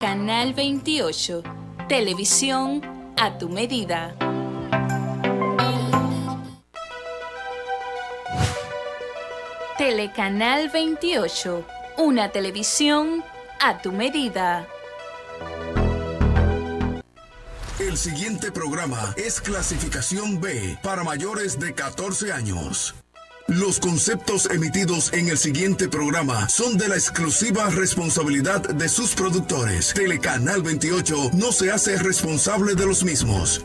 Canal 28, televisión a tu medida. Telecanal 28, una televisión a tu medida. El siguiente programa es clasificación B para mayores de 14 años. Los conceptos emitidos en el siguiente programa son de la exclusiva responsabilidad de sus productores. Telecanal 28 no se hace responsable de los mismos.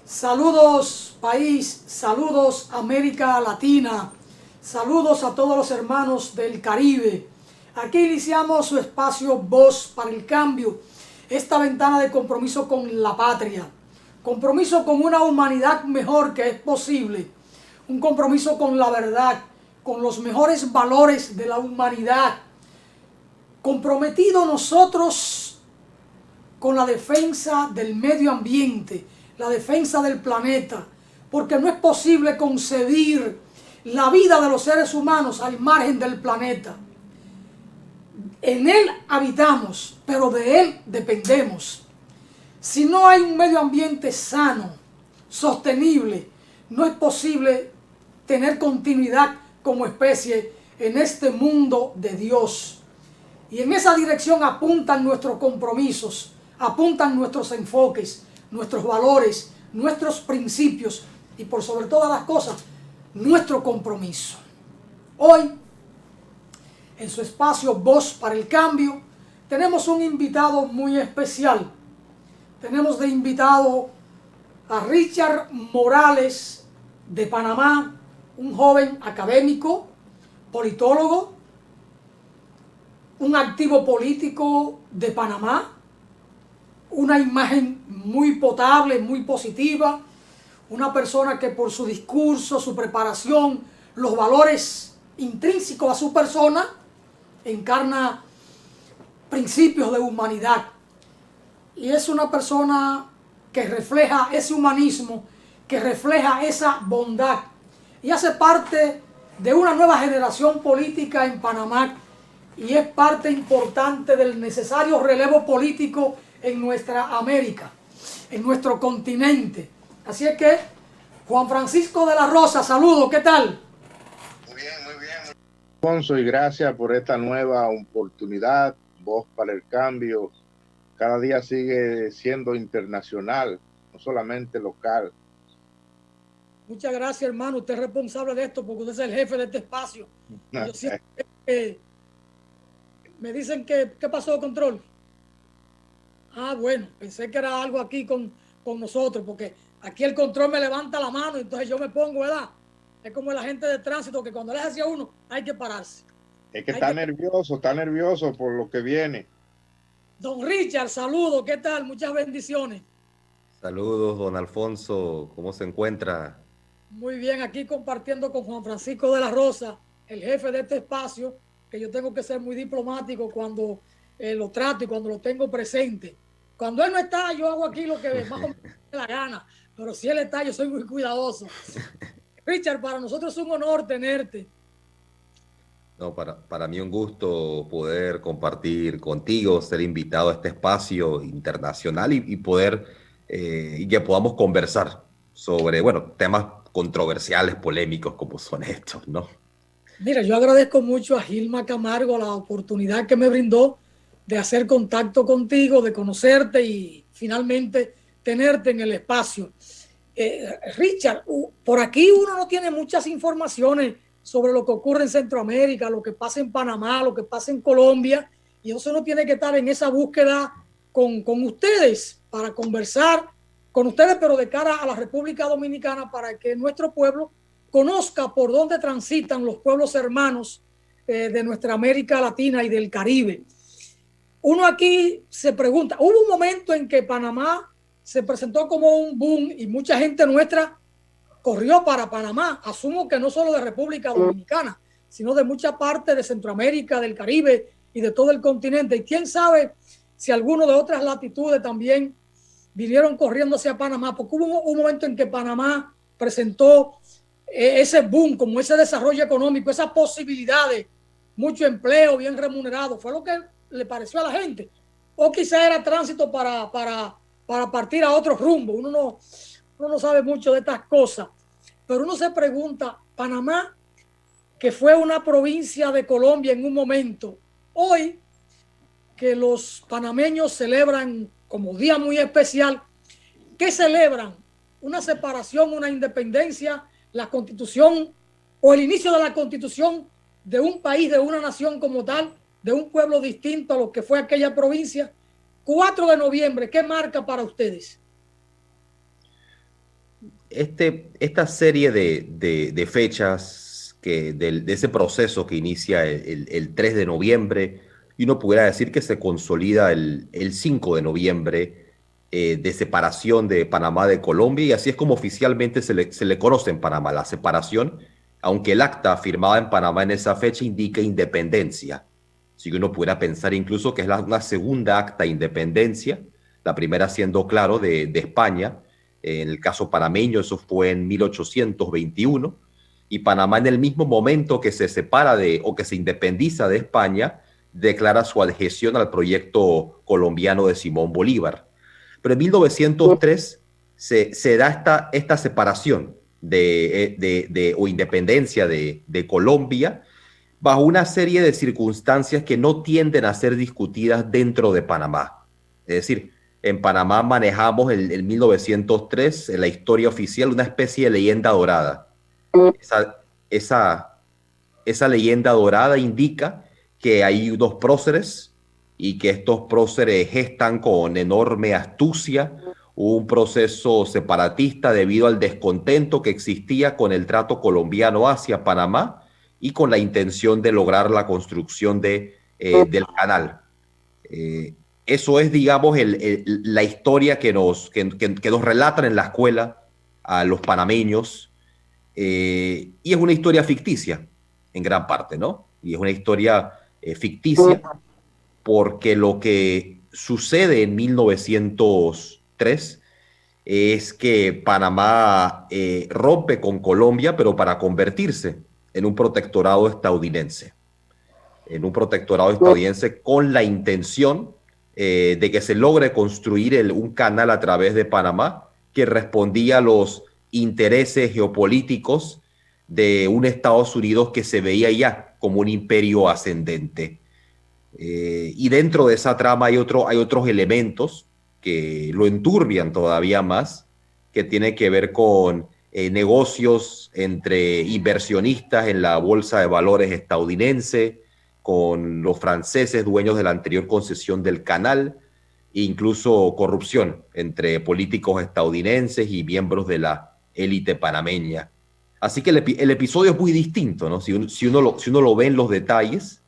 Saludos país, saludos América Latina, saludos a todos los hermanos del Caribe. Aquí iniciamos su espacio Voz para el Cambio, esta ventana de compromiso con la patria, compromiso con una humanidad mejor que es posible, un compromiso con la verdad, con los mejores valores de la humanidad, comprometido nosotros con la defensa del medio ambiente, la defensa del planeta, porque no es posible concebir la vida de los seres humanos al margen del planeta. En él habitamos, pero de él dependemos. Si no hay un medio ambiente sano, sostenible, no es posible tener continuidad como especie en este mundo de Dios. Y en esa dirección apuntan nuestros compromisos, apuntan nuestros enfoques, nuestros valores, nuestros principios y por sobre todas las cosas, nuestro compromiso. Hoy, en su espacio Voz para el Cambio, tenemos un invitado muy especial. Tenemos de invitado a Richard Morales de Panamá, un joven académico, politólogo, un activo político de Panamá, una imagen muy potable, muy positiva, una persona que por su discurso, su preparación, los valores intrínsecos a su persona, encarna principios de humanidad. Y es una persona que refleja ese humanismo, que refleja esa bondad y hace parte de una nueva generación política en Panamá y es parte importante del necesario relevo político en nuestra América, en nuestro continente. Así es que, Juan Francisco de la Rosa, saludos, ¿qué tal? Muy bien, muy bien. Alfonso, y gracias por esta nueva oportunidad, Voz para el Cambio. Cada día sigue siendo internacional, no solamente local. Muchas gracias, hermano. Usted es responsable de esto porque usted es el jefe de este espacio. Yo siempre me dicen que ¿qué pasó, control? Ah, bueno, pensé que era algo aquí con nosotros, porque aquí el control me levanta la mano, entonces yo me pongo, ¿verdad? Es como el agente de tránsito que cuando le hace a uno hay que pararse. Es que está nervioso por lo que viene. Don Richard, saludos, ¿qué tal? Muchas bendiciones. Saludos, don Alfonso, ¿cómo se encuentra? Muy bien, aquí compartiendo con Juan Francisco de la Rosa, el jefe de este espacio, que yo tengo que ser muy diplomático cuando lo trato y cuando lo tengo presente. Cuando él no está, yo hago aquí lo que más o menos me da la gana, pero si él está, yo soy muy cuidadoso. Richard, para nosotros es un honor tenerte. No, para mí un gusto poder compartir contigo, ser invitado a este espacio internacional y poder, y que podamos conversar sobre, bueno, temas controversiales, polémicos como son estos, ¿no? Mira, yo agradezco mucho a Gilma Camargo la oportunidad que me brindó de hacer contacto contigo, de conocerte y finalmente tenerte en el espacio. Richard, por aquí uno no tiene muchas informaciones sobre lo que ocurre en Centroamérica, lo que pasa en Panamá, lo que pasa en Colombia, y eso uno tiene que estar en esa búsqueda con ustedes para conversar con ustedes, pero de cara a la República Dominicana para que nuestro pueblo conozca por dónde transitan los pueblos hermanos de nuestra América Latina y del Caribe. Uno aquí se pregunta, hubo un momento en que Panamá se presentó como un boom y mucha gente nuestra corrió para Panamá. Asumo que no solo de República Dominicana, sino de mucha parte de Centroamérica, del Caribe y de todo el continente. Y quién sabe si algunos de otras latitudes también vinieron corriendo hacia Panamá, porque hubo un momento en que Panamá presentó ese boom, como ese desarrollo económico, esas posibilidades, mucho empleo, bien remunerado. Fue lo que le pareció a la gente. O quizá era tránsito para partir a otro rumbo. Uno no sabe mucho de estas cosas. Pero uno se pregunta, Panamá, que fue una provincia de Colombia en un momento, hoy que los panameños celebran como día muy especial, ¿qué celebran? Una separación, una independencia, la constitución o el inicio de la constitución de un país, de una nación como tal, de un pueblo distinto a lo que fue aquella provincia. 4 de noviembre, ¿qué marca para ustedes? Esta serie de fechas de ese proceso que inicia el 3 de noviembre, y uno pudiera decir que se consolida el 5 de noviembre, de separación de Panamá de Colombia, y así es como oficialmente se le conoce en Panamá, la separación, aunque el acta firmada en Panamá en esa fecha indica independencia. Así que uno pudiera pensar incluso que es una segunda acta de independencia, la primera siendo, claro, de España. En el caso panameño eso fue en 1821, y Panamá en el mismo momento que se separa o que se independiza de España, declara su adhesión al proyecto colombiano de Simón Bolívar. Pero en 1903 se da esta separación o independencia de Colombia, bajo una serie de circunstancias que no tienden a ser discutidas dentro de Panamá. Es decir, en Panamá manejamos el 1903, en la historia oficial, una especie de leyenda dorada. Esa leyenda dorada indica que hay unos próceres y que estos próceres gestan con enorme astucia un proceso separatista debido al descontento que existía con el trato colombiano hacia Panamá y con la intención de lograr la construcción del canal. Eso es, digamos, la historia que nos relatan en la escuela a los panameños, y es una historia ficticia en gran parte, ¿no? Y es una historia ficticia porque lo que sucede en 1903 es que Panamá rompe con Colombia, pero para convertirse en un protectorado estadounidense. Con la intención de que se logre construir un canal a través de Panamá que respondía a los intereses geopolíticos de un Estados Unidos que se veía ya como un imperio ascendente. Y dentro de esa trama hay otros elementos que lo enturbian todavía más, que tiene que ver con negocios entre inversionistas en la bolsa de valores estadounidense, con los franceses dueños de la anterior concesión del canal, e incluso corrupción entre políticos estadounidenses y miembros de la élite panameña. Así que el episodio es muy distinto, ¿no? Si uno lo ve en los detalles,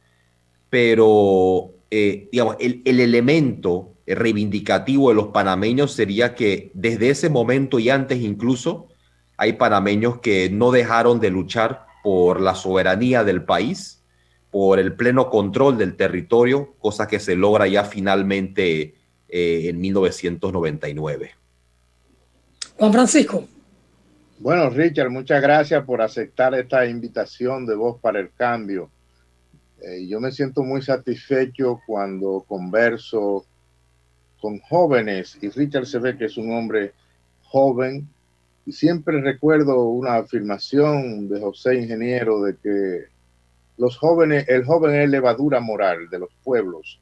pero digamos, el elemento reivindicativo de los panameños sería que desde ese momento y antes incluso hay panameños que no dejaron de luchar por la soberanía del país, por el pleno control del territorio, cosa que se logra ya finalmente en 1999. Juan Francisco. Bueno, Richard, muchas gracias por aceptar esta invitación de Voz para el Cambio. Yo me siento muy satisfecho cuando converso con jóvenes, y Richard se ve que es un hombre joven, y siempre recuerdo una afirmación de José Ingeniero de que el joven es levadura moral de los pueblos,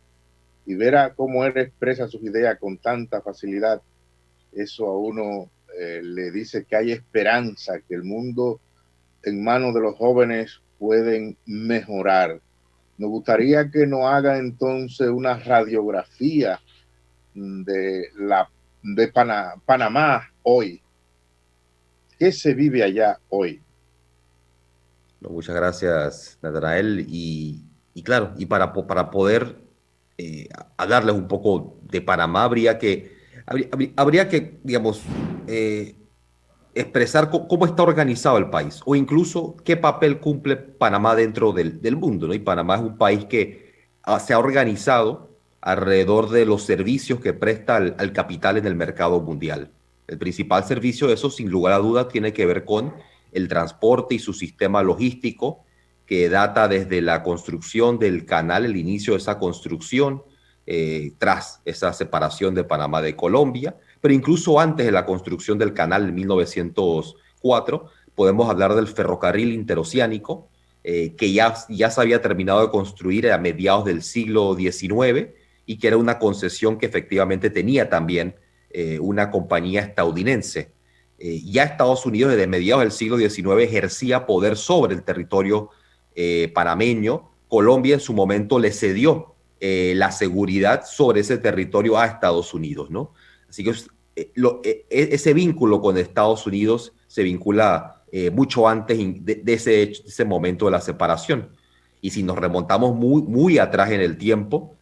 y ver cómo él expresa sus ideas con tanta facilidad, eso a uno le dice que hay esperanza, que el mundo en manos de los jóvenes pueden mejorar. Nos gustaría que nos haga entonces una radiografía de Panamá hoy. ¿Qué se vive allá hoy? Muchas gracias, Natanael. Y claro, y para poder hablarles un poco de Panamá, habría que digamos, expresar cómo está organizado el país o incluso qué papel cumple Panamá dentro del mundo, ¿no? Y Panamá es un país que se ha organizado alrededor de los servicios que presta al capital en el mercado mundial. El principal servicio de eso, sin lugar a dudas, tiene que ver con el transporte y su sistema logístico, que data desde la construcción del canal, el inicio de esa construcción, tras esa separación de Panamá de Colombia, pero incluso antes de la construcción del canal en 1904, podemos hablar del ferrocarril interoceánico, que ya se había terminado de construir a mediados del siglo XIX y que era una concesión que efectivamente tenía también una compañía estadounidense. Ya Estados Unidos desde mediados del siglo XIX ejercía poder sobre el territorio panameño. Colombia en su momento le cedió la seguridad sobre ese territorio a Estados Unidos, ¿no? Así que ese vínculo con Estados Unidos se vincula mucho antes de ese momento de la separación. Y si nos remontamos muy atrás en el tiempo,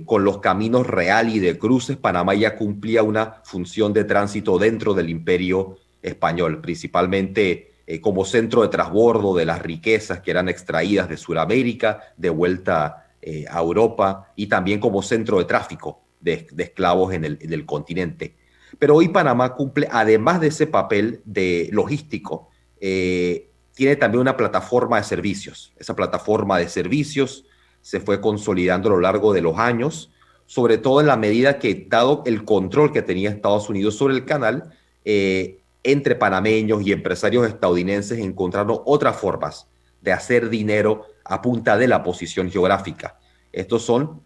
con los caminos real y de cruces, Panamá ya cumplía una función de tránsito dentro del Imperio Español, principalmente como centro de transbordo de las riquezas que eran extraídas de Sudamérica, de vuelta a Europa, y también como centro de tráfico de esclavos en el continente. Pero hoy Panamá cumple, además de ese papel de logístico, tiene también una plataforma de servicios. Esa plataforma de servicios se fue consolidando a lo largo de los años, sobre todo en la medida que, dado el control que tenía Estados Unidos sobre el canal, entre panameños y empresarios estadounidenses encontraron otras formas de hacer dinero a punta de la posición geográfica. Estos son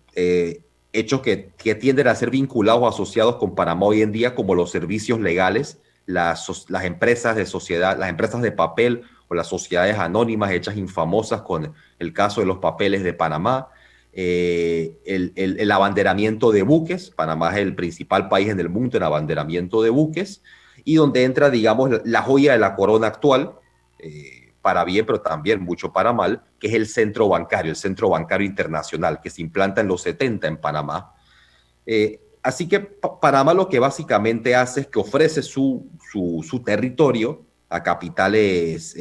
hechos que tienden a ser vinculados o asociados con Panamá hoy en día, como los servicios legales, las empresas de sociedad, las empresas de papel o las sociedades anónimas hechas infamosas con el caso de los papeles de Panamá, el abanderamiento de buques. Panamá es el principal país en el mundo en abanderamiento de buques, y donde entra, digamos, la joya de la corona actual, para bien, pero también mucho para mal, que es el centro bancario internacional, que se implanta en los 70 en Panamá. Así que Panamá lo que básicamente hace es que ofrece su territorio a capitales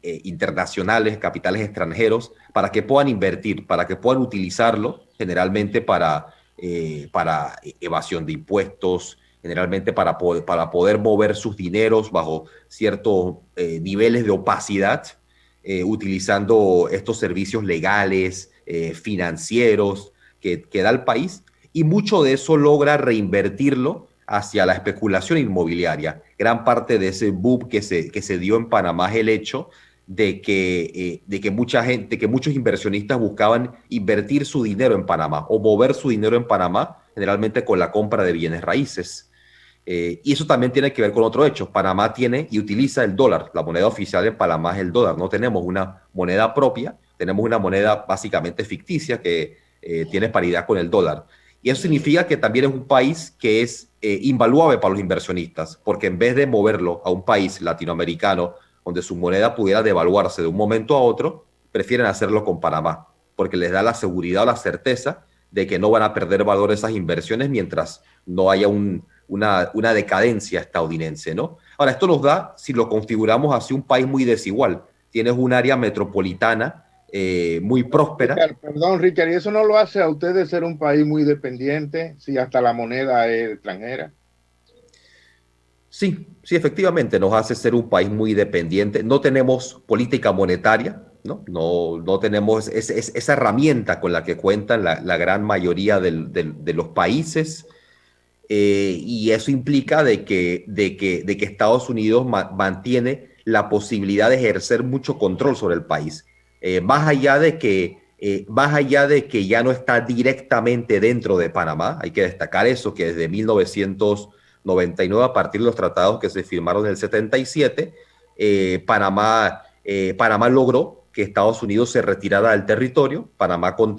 internacionales, capitales extranjeros, para que puedan invertir, para que puedan utilizarlo, generalmente para evasión de impuestos, generalmente para poder mover sus dineros bajo ciertos niveles de opacidad, utilizando estos servicios legales, financieros que da el país, y mucho de eso logra reinvertirlo hacia la especulación inmobiliaria. Gran parte de ese boom que se dio en Panamá es el hecho de que muchos inversionistas buscaban invertir su dinero en Panamá o mover su dinero en Panamá, generalmente con la compra de bienes raíces. Y eso también tiene que ver con otro hecho. Panamá tiene y utiliza el dólar. La moneda oficial en Panamá es el dólar. No tenemos una moneda propia, tenemos una moneda básicamente ficticia que tiene paridad con el dólar. Y eso significa que también es un país que es invaluable para los inversionistas, porque en vez de moverlo a un país latinoamericano donde su moneda pudiera devaluarse de un momento a otro, prefieren hacerlo con Panamá, porque les da la seguridad o la certeza de que no van a perder valor esas inversiones mientras no haya una decadencia estadounidense, ¿no? Ahora, esto nos da, si lo configuramos hacia un país muy desigual, tienes un área metropolitana muy próspera. Perdón, Richard, ¿y eso no lo hace a ustedes ser un país muy dependiente, si hasta la moneda es extranjera? Sí, efectivamente, nos hace ser un país muy dependiente. No tenemos política monetaria, no tenemos esa herramienta con la que cuentan la gran mayoría de los países. Y eso implica de que Estados Unidos mantiene la posibilidad de ejercer mucho control sobre el país. Más allá de que ya no está directamente dentro de Panamá, hay que destacar eso, que desde 1999, a partir de los tratados que se firmaron en el 77, Panamá logró que Estados Unidos se retirara del territorio.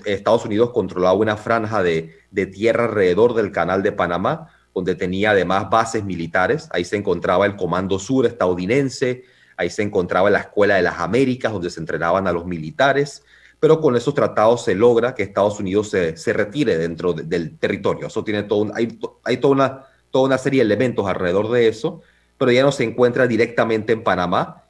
Estados Unidos controlaba una franja de tierra alrededor del Canal de Panamá, donde tenía además bases militares. Ahí se encontraba el Comando Sur estadounidense, ahí se encontraba la Escuela de las Américas, donde se entrenaban a los militares, pero con esos tratados se logra que Estados Unidos se retire dentro del territorio. Eso tiene hay toda una serie de elementos alrededor de eso, pero ya no se encuentra directamente en Panamá,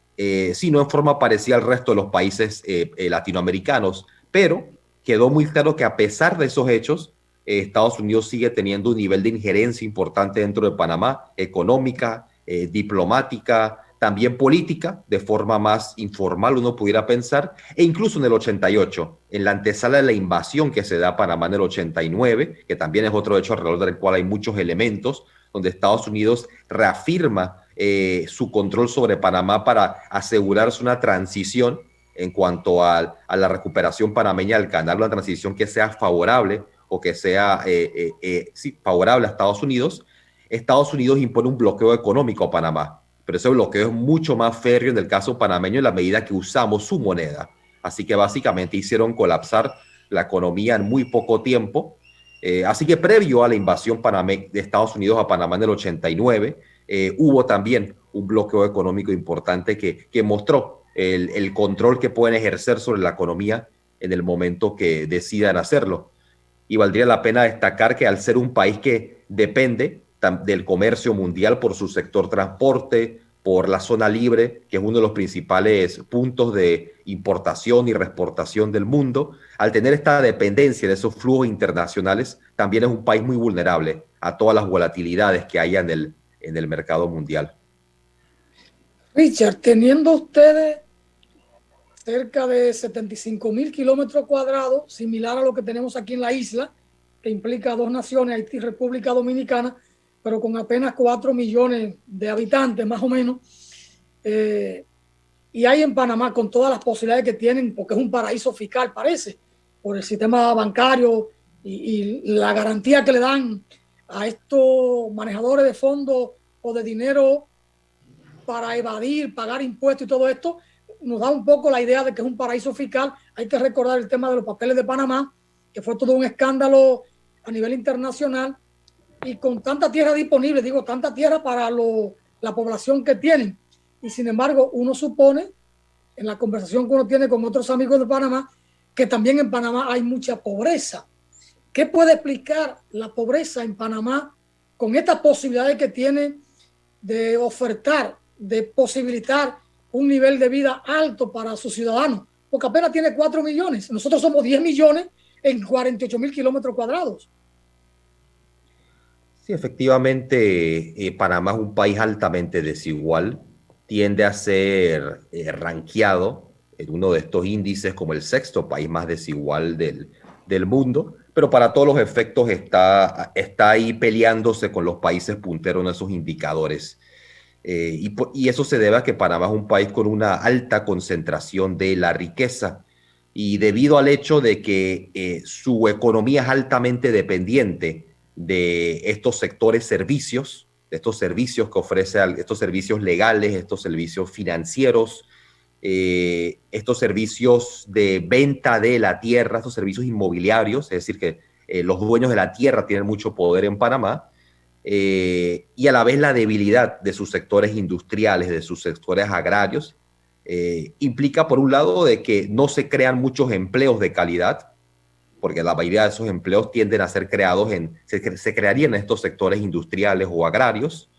sino en forma parecida al resto de los países latinoamericanos. Pero quedó muy claro que a pesar de esos hechos, Estados Unidos sigue teniendo un nivel de injerencia importante dentro de Panamá, económica, diplomática, también política, de forma más informal uno pudiera pensar, e incluso en el 88, en la antesala de la invasión que se da a Panamá en el 89, que también es otro hecho alrededor del cual hay muchos elementos, donde Estados Unidos reafirma su control sobre Panamá para asegurarse una transición en cuanto a la recuperación panameña del canal, una transición que sea favorable o que sea sí, favorable a Estados Unidos. Estados Unidos impone un bloqueo económico a Panamá, pero ese bloqueo es mucho más férreo en el caso panameño en la medida que usamos su moneda. Así que básicamente hicieron colapsar la economía en muy poco tiempo. Así que previo a la invasión de Estados Unidos a Panamá en el 89, hubo también un bloqueo económico importante que mostró el control que pueden ejercer sobre la economía en el momento que decidan hacerlo. Y valdría la pena destacar que al ser un país que depende del comercio mundial por su sector transporte, por la zona libre, que es uno de los principales puntos de importación y reexportación del mundo, al tener esta dependencia de esos flujos internacionales, también es un país muy vulnerable a todas las volatilidades que haya en el mercado mundial. Richard, teniendo ustedes cerca de 75,000 kilómetros cuadrados, similar a lo que tenemos aquí en la isla, que implica dos naciones, Haití y República Dominicana, pero con apenas 4 millones de habitantes, más o menos. Y hay en Panamá, con todas las posibilidades que tienen, porque es un paraíso fiscal, parece, por el sistema bancario y la garantía que le dan a estos manejadores de fondos o de dinero para evadir, pagar impuestos y todo esto, nos da un poco la idea de que es un paraíso fiscal. Hay que recordar el tema de los papeles de Panamá, que fue todo un escándalo a nivel internacional, y con tanta tierra disponible, digo, tanta tierra para la población que tienen. Y sin embargo, uno supone, en la conversación que uno tiene con otros amigos de Panamá, que también en Panamá hay mucha pobreza. ¿Qué puede explicar la pobreza en Panamá con estas posibilidades que tiene de ofertar, de posibilitar un nivel de vida alto para sus ciudadanos? Porque apenas tiene 4 millones. Nosotros somos 10 millones en 48,000 kilómetros cuadrados. Sí, efectivamente, Panamá es un país altamente desigual, tiende a ser rankeado en uno de estos índices como el sexto país más desigual del mundo, pero para todos los efectos está ahí peleándose con los países punteros en esos indicadores. Y eso se debe a que Panamá es un país con una alta concentración de la riqueza y debido al hecho de que su economía es altamente dependiente de estos sectores servicios, de estos servicios que ofrece, estos servicios legales, estos servicios financieros, estos servicios de venta de la tierra, estos servicios inmobiliarios, es decir, que los dueños de la tierra tienen mucho poder en Panamá, y a la vez la debilidad de sus sectores industriales, de sus sectores agrarios, implica por un lado de que no se crean muchos empleos de calidad, porque la mayoría de esos empleos tienden a ser creados se crearían en estos sectores industriales o agrarios,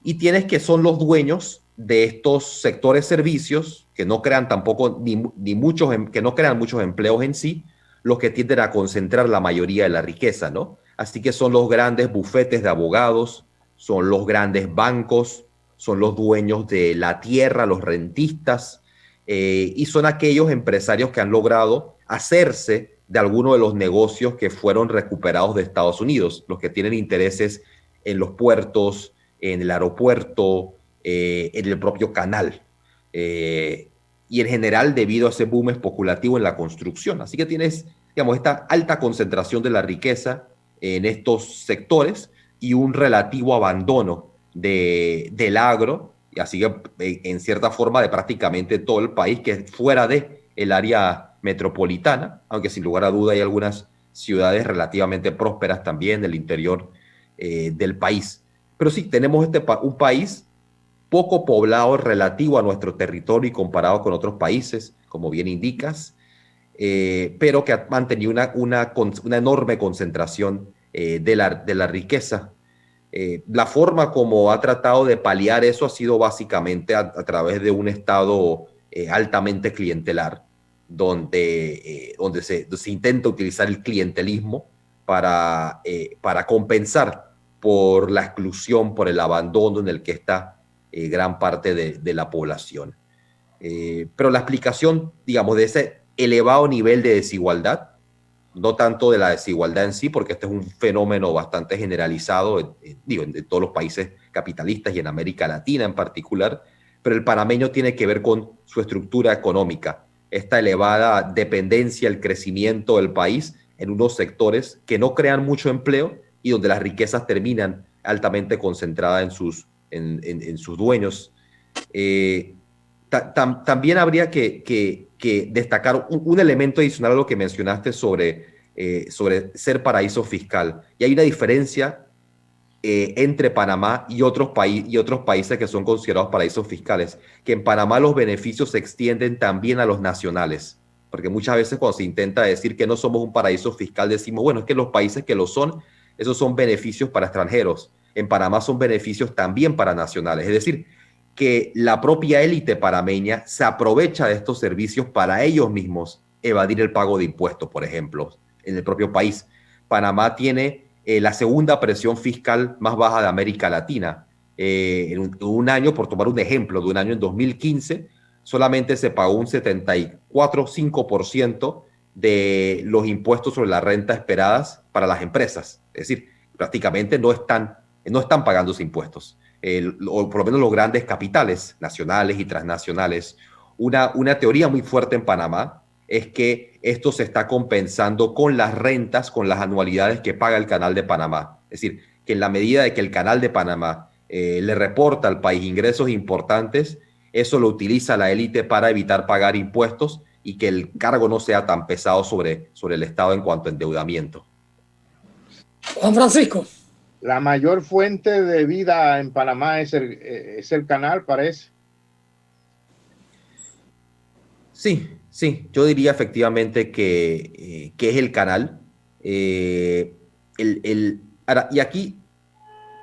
y tienes que son los dueños de estos sectores servicios que no crean tampoco que no crean muchos empleos en sí, los que tienden a concentrar la mayoría de la riqueza, ¿no? Así que son los grandes bufetes de abogados, son los grandes bancos, son los dueños de la tierra, los rentistas, y son aquellos empresarios que han logrado hacerse de algunos de los negocios que fueron recuperados de Estados Unidos, los que tienen intereses en los puertos, en el aeropuerto, en el propio canal, y en general debido a ese boom especulativo en la construcción. Así que tienes, digamos, esta alta concentración de la riqueza en estos sectores y un relativo abandono del agro, y así que en cierta forma de prácticamente todo el país, que es fuera del área metropolitana, aunque sin lugar a duda hay algunas ciudades relativamente prósperas también en el interior del país. Pero sí, tenemos un país poco poblado relativo a nuestro territorio y comparado con otros países, como bien indicas, pero que ha mantenido una enorme concentración de la riqueza. La forma como ha tratado de paliar eso ha sido básicamente a través de un Estado altamente clientelar, donde se intenta utilizar el clientelismo para compensar por la exclusión, por el abandono en el que está gran parte de la población. Pero la explicación, digamos, de ese elevado nivel de desigualdad, no tanto de la desigualdad en sí, porque este es un fenómeno bastante generalizado en todos los países capitalistas y en América Latina en particular, pero el panameño tiene que ver con su estructura económica, esta elevada dependencia, el crecimiento del país en unos sectores que no crean mucho empleo y donde las riquezas terminan altamente concentradas en sus dueños. También habría que destacar un elemento adicional a lo que mencionaste sobre ser paraíso fiscal. Y hay una diferencia entre Panamá y otros países que son considerados paraísos fiscales, que en Panamá los beneficios se extienden también a los nacionales. Porque muchas veces cuando se intenta decir que no somos un paraíso fiscal, decimos, bueno, es que los países que lo son, esos son beneficios para extranjeros. En Panamá son beneficios también para nacionales. Es decir, que la propia élite panameña se aprovecha de estos servicios para ellos mismos evadir el pago de impuestos, por ejemplo, en el propio país. Panamá tiene la segunda presión fiscal más baja de América Latina. En un año, por tomar un ejemplo, de un año en 2015, solamente se pagó un 74,5% de los impuestos sobre la renta esperadas para las empresas. Es decir, prácticamente no están pagando sus impuestos. O por lo menos los grandes capitales nacionales y transnacionales. Una teoría muy fuerte en Panamá es que esto se está compensando con las rentas, con las anualidades que paga el Canal de Panamá. Es decir, que en la medida de que el Canal de Panamá le reporta al país ingresos importantes, eso lo utiliza la élite para evitar pagar impuestos y que el cargo no sea tan pesado sobre el Estado en cuanto a endeudamiento. Juan Francisco. La mayor fuente de vida en Panamá es el canal, parece. Sí, yo diría efectivamente que es el canal. Ahora, y aquí,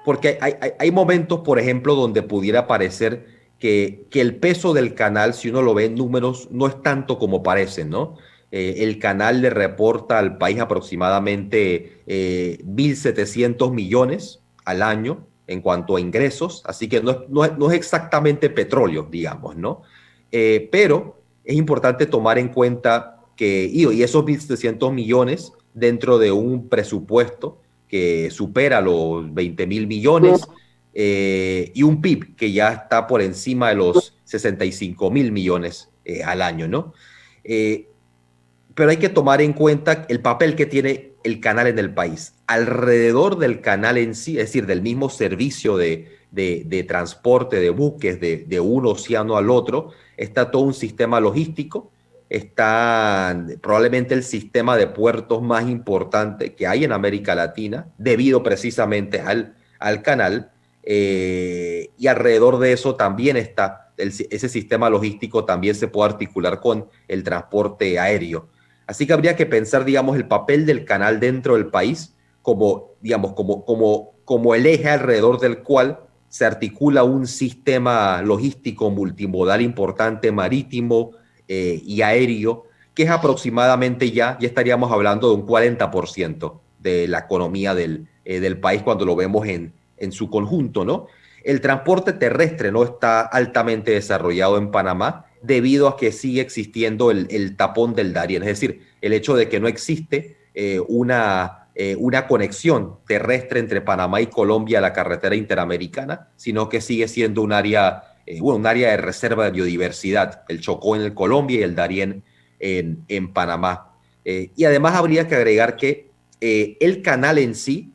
porque hay momentos, por ejemplo, donde pudiera parecer que el peso del canal, si uno lo ve en números, no es tanto como parece, ¿no? El canal le reporta al país aproximadamente 1.700 millones al año en cuanto a ingresos, así que no es exactamente petróleo, digamos, ¿no? Pero es importante tomar en cuenta y esos 1.700 millones dentro de un presupuesto que supera los 20.000 millones y un PIB que ya está por encima de los 65.000 millones al año, ¿no? Pero hay que tomar en cuenta el papel que tiene el canal en el país. Alrededor del canal en sí, es decir, del mismo servicio de transporte de buques de un océano al otro, está todo un sistema logístico, está probablemente el sistema de puertos más importante que hay en América Latina, debido precisamente al canal, y alrededor de eso también está ese sistema logístico, también se puede articular con el transporte aéreo. Así que habría que pensar, digamos, el papel del canal dentro del país como el eje alrededor del cual se articula un sistema logístico multimodal importante, marítimo y aéreo, que es aproximadamente ya estaríamos hablando de un 40% de la economía del país cuando lo vemos en su conjunto, ¿no? El transporte terrestre no está altamente desarrollado en Panamá, debido a que sigue existiendo el tapón del Darién, es decir, el hecho de que no existe una conexión terrestre entre Panamá y Colombia, la carretera interamericana, sino que sigue siendo un área de reserva de biodiversidad, el Chocó en Colombia y el Darién en Panamá. Y además habría que agregar que el canal en sí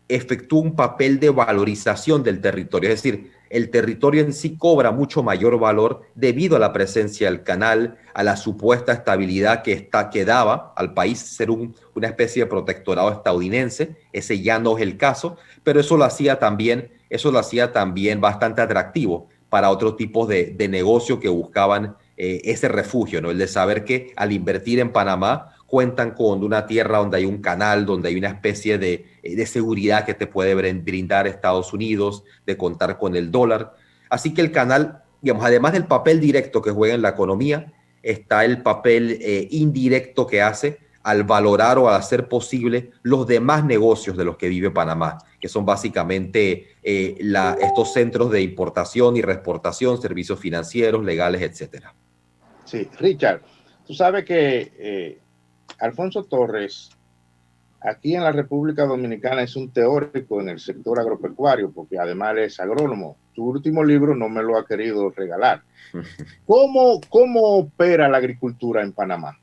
efectúa un papel de valorización del territorio, es decir, el territorio en sí cobra mucho mayor valor debido a la presencia del canal, a la supuesta estabilidad que daba al país ser una especie de protectorado estadounidense. Ese ya no es el caso, pero eso lo hacía también bastante atractivo para otros tipos de negocio que buscaban ese refugio, ¿no? El de saber que al invertir en Panamá cuentan con una tierra donde hay un canal, donde hay una especie de seguridad que te puede brindar Estados Unidos, de contar con el dólar. Así que el canal, digamos, además del papel directo que juega en la economía, está el papel indirecto que hace al valorar o al hacer posible los demás negocios de los que vive Panamá, que son básicamente estos centros de importación y reexportación, servicios financieros, legales, etcétera. Sí, Richard, tú sabes que Alfonso Torres, aquí en la República Dominicana, es un teórico en el sector agropecuario, porque además es agrónomo. Su último libro no me lo ha querido regalar. ¿Cómo opera la agricultura en Panamá?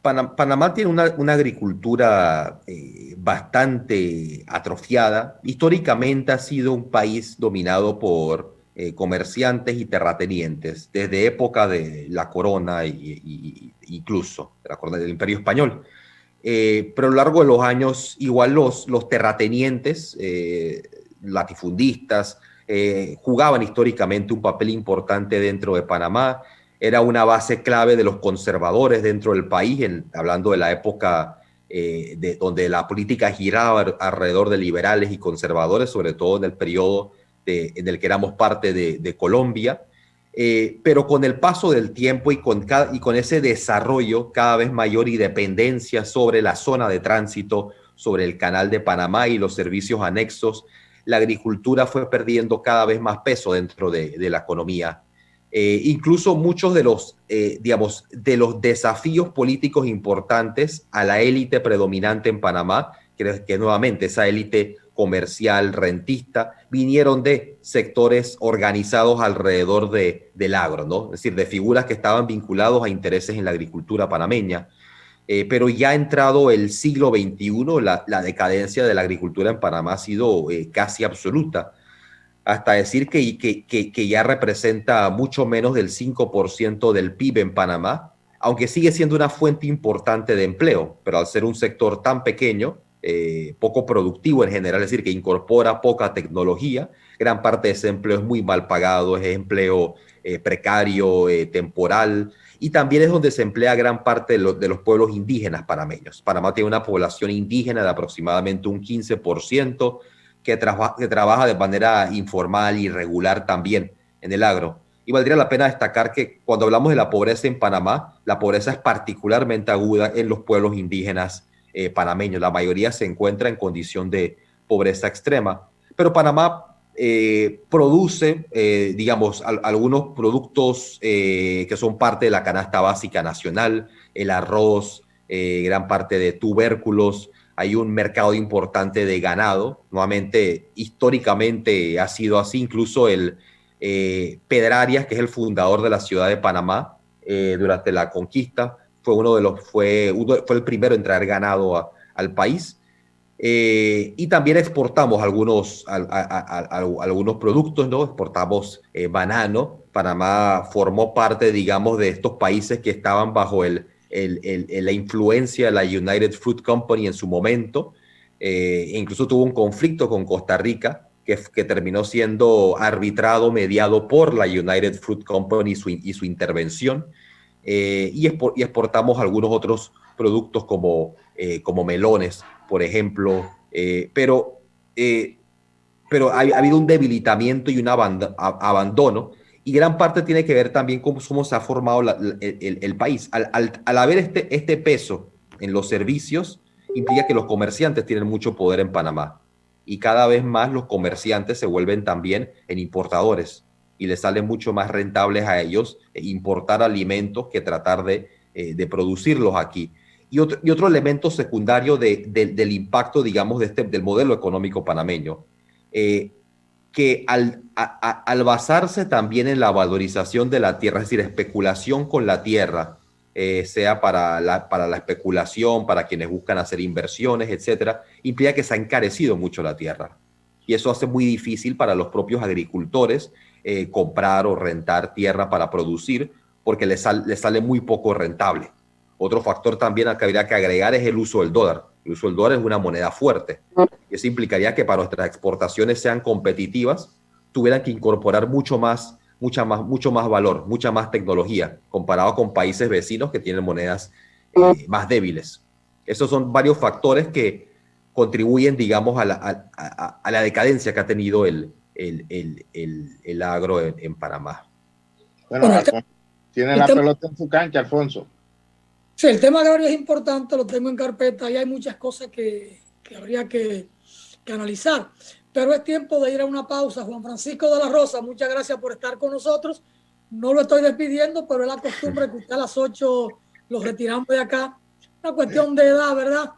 Panamá tiene una agricultura bastante atrofiada. Históricamente ha sido un país dominado por comerciantes y terratenientes, desde época de la corona incluso de la corona del Imperio Español. Pero a lo largo de los años, igual los terratenientes, latifundistas, jugaban históricamente un papel importante dentro de Panamá. Era una base clave de los conservadores dentro del país, hablando de la época donde la política giraba alrededor de liberales y conservadores, sobre todo en el periodo en el que éramos parte de Colombia. Pero con el paso del tiempo y con ese desarrollo cada vez mayor y dependencia sobre la zona de tránsito, sobre el canal de Panamá y los servicios anexos, la agricultura fue perdiendo cada vez más peso dentro de la economía. Incluso muchos de los desafíos políticos importantes a la élite predominante en Panamá, que nuevamente esa élite comercial, rentista, vinieron de sectores organizados alrededor del agro, ¿no? Es decir, de figuras que estaban vinculados a intereses en la agricultura panameña. Pero ya entrado el siglo XXI, la decadencia de la agricultura en Panamá ha sido casi absoluta, hasta decir que ya representa mucho menos del 5% del PIB en Panamá, aunque sigue siendo una fuente importante de empleo, pero al ser un sector tan pequeño, poco productivo en general, es decir, que incorpora poca tecnología, gran parte de ese empleo es muy mal pagado, es empleo precario, temporal, y también es donde se emplea gran parte de los pueblos indígenas panameños. Panamá tiene una población indígena de aproximadamente un 15%, que trabaja de manera informal y irregular también en el agro. Y valdría la pena destacar que cuando hablamos de la pobreza en Panamá, la pobreza es particularmente aguda en los pueblos indígenas panameños. La mayoría se encuentra en condición de pobreza extrema. Pero Panamá produce, algunos productos que son parte de la canasta básica nacional, el arroz, gran parte de tubérculos. Hay un mercado importante de ganado. Nuevamente, históricamente ha sido así. Incluso Pedrarias, que es el fundador de la ciudad de Panamá, durante la conquista, fue el primero en traer ganado al país. Y también exportamos algunos productos, ¿no? Exportamos banano. Panamá formó parte, digamos, de estos países que estaban bajo la influencia de la United Fruit Company en su momento. Incluso tuvo un conflicto con Costa Rica que terminó siendo arbitrado, mediado por la United Fruit Company y su intervención. Y exportamos algunos otros productos como melones, por ejemplo. Pero ha habido un debilitamiento y un abandono. Y gran parte tiene que ver también con cómo se ha formado el país. Al haber este peso en los servicios, implica que los comerciantes tienen mucho poder en Panamá. Y cada vez más los comerciantes se vuelven también en importadores. Y les sale mucho más rentables a ellos importar alimentos que tratar de producirlos aquí. Y otro elemento secundario del impacto, digamos, del modelo económico panameño, que al basarse también en la valorización de la tierra, es decir, especulación con la tierra, sea para la especulación, para quienes buscan hacer inversiones, etcétera, implica que se ha encarecido mucho la tierra. Y eso hace muy difícil para los propios agricultores comprar o rentar tierra para producir, porque les sale muy poco rentable. Otro factor también al que habría que agregar es el uso del dólar. El uso del dólar es una moneda fuerte. Y eso implicaría que para nuestras exportaciones sean competitivas, tuvieran que incorporar mucho más mucho más valor, mucha más tecnología, comparado con países vecinos que tienen monedas más débiles. Esos son varios factores que contribuyen, digamos, a la decadencia que ha tenido el agro en Panamá. Bueno, Alfonso, tiene la pelota en su cancha, Alfonso. Sí, el tema agrario es importante, lo tengo en carpeta y hay muchas cosas que habría que analizar. Pero es tiempo de ir a una pausa. Juan Francisco de la Rosa, muchas gracias por estar con nosotros. No lo estoy despidiendo, pero es la costumbre que usted a las 8 lo retiramos de acá. Una cuestión de edad, ¿verdad?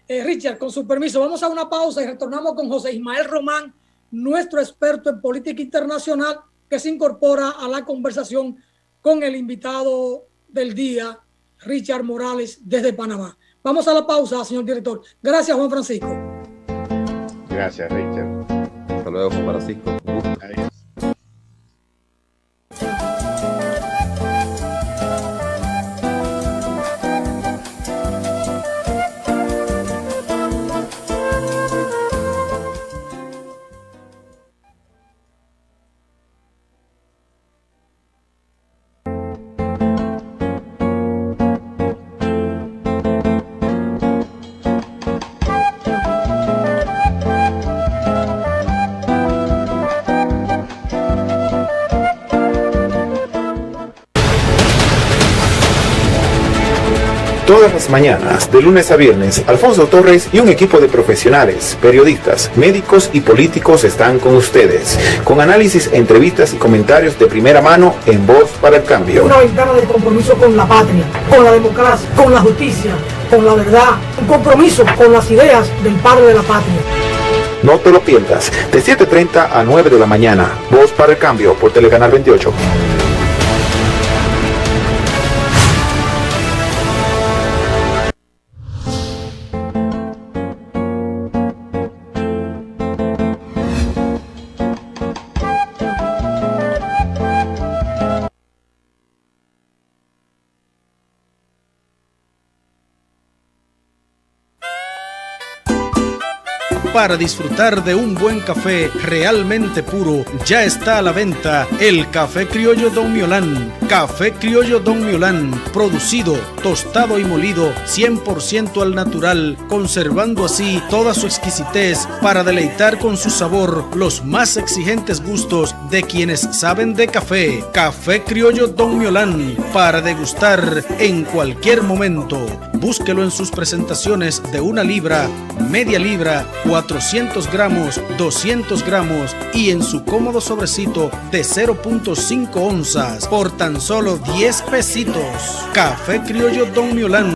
Richard, con su permiso, vamos a una pausa y retornamos con José Ismael Román, nuestro experto en política internacional, que se incorpora a la conversación con el invitado del día, Richard Morales, desde Panamá. Vamos a la pausa, señor director. Gracias, Juan Francisco. Gracias, Richard. Hasta luego, Juan Francisco. Un gusto. Adiós. Todas las mañanas, de lunes a viernes, Alfonso Torres y un equipo de profesionales, periodistas, médicos y políticos están con ustedes, con análisis, entrevistas y comentarios de primera mano en Voz para el Cambio. Una ventana de compromiso con la patria, con la democracia, con la justicia, con la verdad, un compromiso con las ideas del padre de la patria. No te lo pierdas, de 7:30 a 9 de la mañana, Voz para el Cambio por Telecanal 28. Para disfrutar de un buen café realmente puro, ya está a la venta el Café Criollo Don Miolán. Café Criollo Don Miolán, producido, tostado y molido 100% al natural, conservando así toda su exquisitez para deleitar con su sabor los más exigentes gustos de quienes saben de café. Café Criollo Don Miolán, para degustar en cualquier momento. Búsquelo en sus presentaciones de 1 libra, media libra, 400 gramos, 200 gramos y en su cómodo sobrecito de 0.5 onzas por tan solo 10 pesitos. Café Criollo Don Miolán.